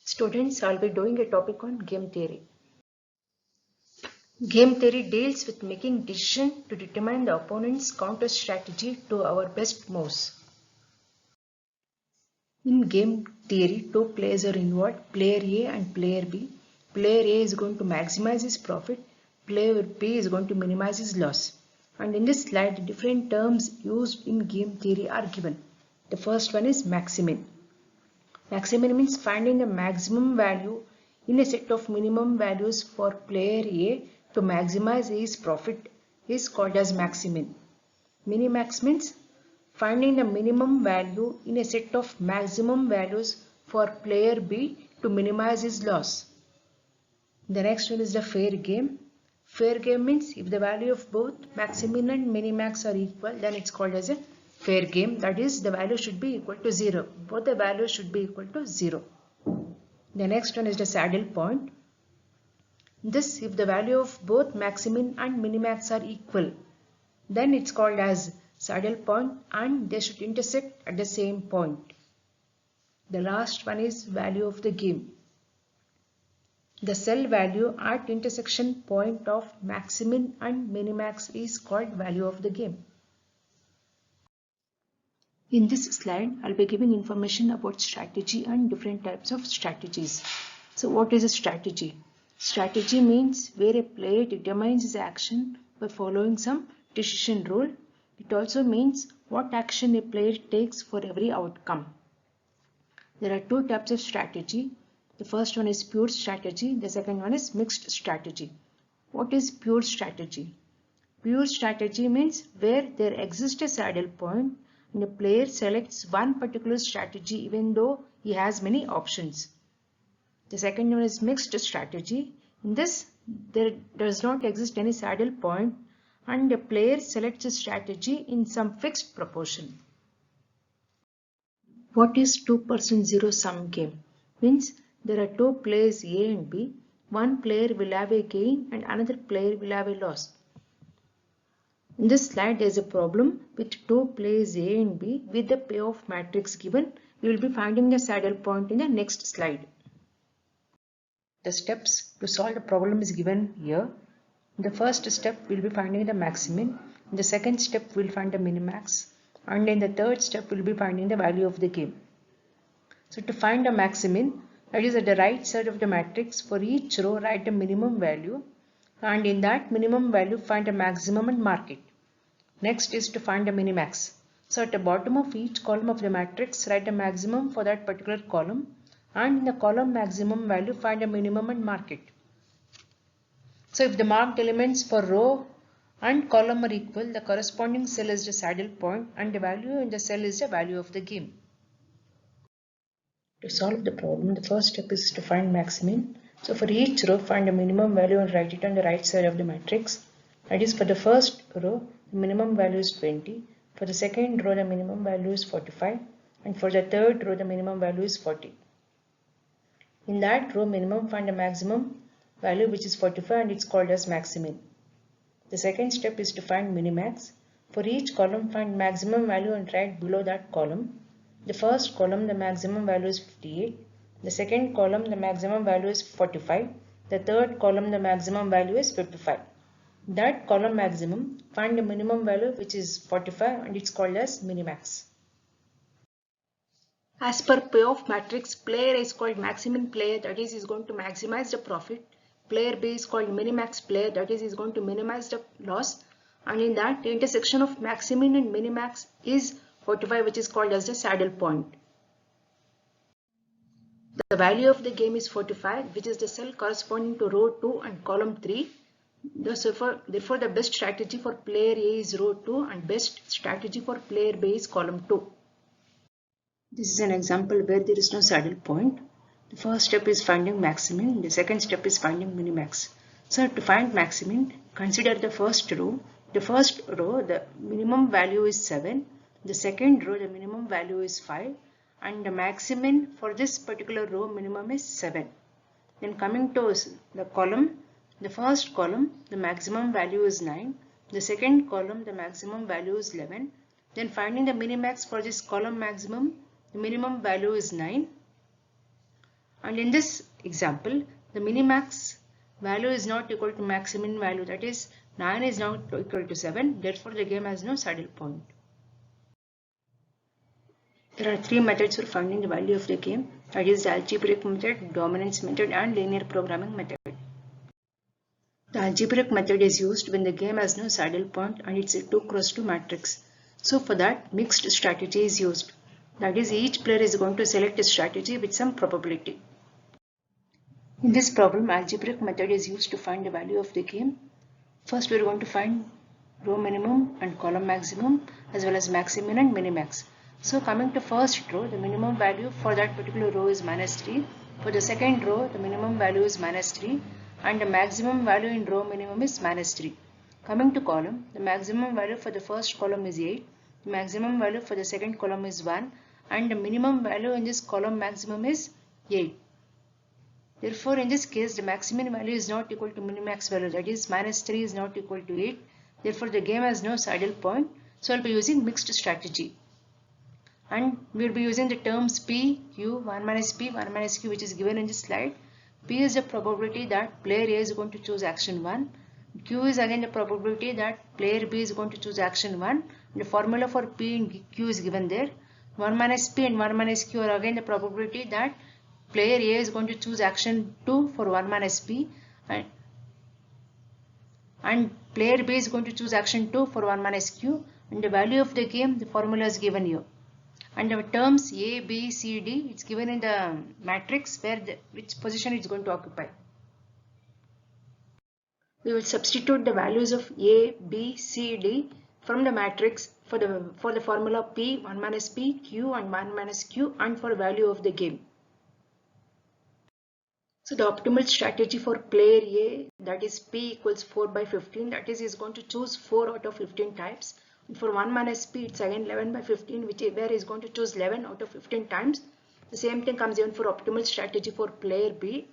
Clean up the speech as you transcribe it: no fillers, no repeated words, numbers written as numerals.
Students, I'll be doing a topic on game theory. Game theory deals with making decisions to determine the opponent's counter strategy to our best moves. In game theory, two players are involved, player A and player B. Player A is going to maximize his profit, player B is going to minimize his loss. And in this slide, the different terms used in game theory are given. The first one is maximin. Maximin means finding the maximum value in a set of minimum values for player A to maximize his profit is called as maximin. Minimax means finding the minimum value in a set of maximum values for player B to minimize his loss. The next one is the fair game. Fair game means if the value of both maximin and minimax are equal, then it's called as a fair game. That is, the value should be equal to 0. Both the values should be equal to 0. The next one is the saddle point. This, if the value of both maximin and minimax are equal, then it's called as saddle point and they should intersect at the same point. The last one is value of the game. The cell value at intersection point of maximin and minimax is called value of the game. In this slide, I'll be giving information about strategy and different types of strategies. So what is a strategy? Strategy means where a player determines his action by following some decision rule. It also means what action a player takes for every outcome. There are two types of strategy. The first one is pure strategy. The second one is mixed strategy. What is pure strategy? Pure strategy means where there exists a saddle point and a player selects one particular strategy even though he has many options. The second one is mixed strategy. In this, there does not exist any saddle point and the player selects a strategy in some fixed proportion. What is 2% zero sum game? Means there are two players A and B. One player will have a gain and another player will have a loss. In this slide, there is a problem with two players A and B with the payoff matrix given. We will be finding the saddle point in the next slide. The steps to solve the problem is given here. In the first step, we will be finding the maximin. In the second step, we will find the minimax. And in the third step, we will be finding the value of the game. So to find the maximin, that is at the right side of the matrix, for each row write a minimum value and in that minimum value find a maximum and mark it. Next is to find a minimax. So at the bottom of each column of the matrix write a maximum for that particular column and in the column maximum value find a minimum and mark it. So if the marked elements for row and column are equal, the corresponding cell is the saddle point and the value in the cell is the value of the game. To solve the problem, the first step is to find maximin. So for each row, find a minimum value and write it on the right side of the matrix. That is, for the first row, the minimum value is 20. For the second row, the minimum value is 45. And for the third row, the minimum value is 40. In that row, minimum find a maximum value which is 45 and it's called as maximin. The second step is to find minimax. For each column, find maximum value and write below that column. The first column, the maximum value is 58. The second column, the maximum value is 45. The third column, the maximum value is 55. That column maximum, find the minimum value which is 45 and it's called as minimax. As per payoff matrix, player A is called maximin player, that is going to maximize the profit. Player B is called minimax player, that is going to minimize the loss. And in that, the intersection of maximin and minimax is 45, which is called as the saddle point. The value of the game is 45, which is the cell corresponding to row 2 and column 3. Therefore, the best strategy for player A is row 2 and best strategy for player B is column 2. This is an example where there is no saddle point. The first step is finding maximin, the second step is finding minimax. So to find maximin, consider the first row. The first row, the minimum value is 7. The second row, the minimum value is 5. And the maximin for this particular row minimum is 7. Then coming to the column, the first column, the maximum value is 9. The second column, the maximum value is 11. Then finding the minimax for this column maximum, the minimum value is 9 And in this example, the minimax value is not equal to maximum value, that is 9 is not equal to 7, therefore the game has no saddle point. There are three methods for finding the value of the game, that is the algebraic method, dominance method and linear programming method. The algebraic method is used when the game has no saddle point and it's a 2x2 matrix. So for that, mixed strategy is used. That is, each player is going to select a strategy with some probability. In this problem, algebraic method is used to find the value of the game. First, we are going to find row minimum and column maximum as well as maximum and minimax. So coming to first row, the minimum value for that particular row is -3. For the second row, the minimum value is -3 and the maximum value in row minimum is -3. Coming to column, the maximum value for the first column is 8, the maximum value for the second column is 1 and the minimum value in this column maximum is 8. Therefore, in this case, the maximum value is not equal to minimax value, that is -3 is not equal to 8. Therefore, the game has no saddle point. So, I'll be using mixed strategy. And we'll be using the terms P, Q, 1 minus P, 1 minus Q, which is given in this slide. P is the probability that player A is going to choose action 1. Q is again the probability that player B is going to choose action 1. The formula for P and Q is given there. 1 minus P and 1 minus Q are again the probability that player A is going to choose action 2 for 1 minus P and player B is going to choose action 2 for 1 minus Q, and the value of the game, the formula is given here. And the terms A, B, C, D, it's given in the matrix where which position it's going to occupy. We will substitute the values of A, B, C, D from the matrix for the formula P, 1 minus P, Q and 1 minus Q, and for value of the game. So the optimal strategy for player A, that is P equals 4 by 15, that is going to choose 4 out of 15 times. And for 1 minus P, it's again 11 by 15, where is going to choose 11 out of 15 times. The same thing comes even for optimal strategy for player B,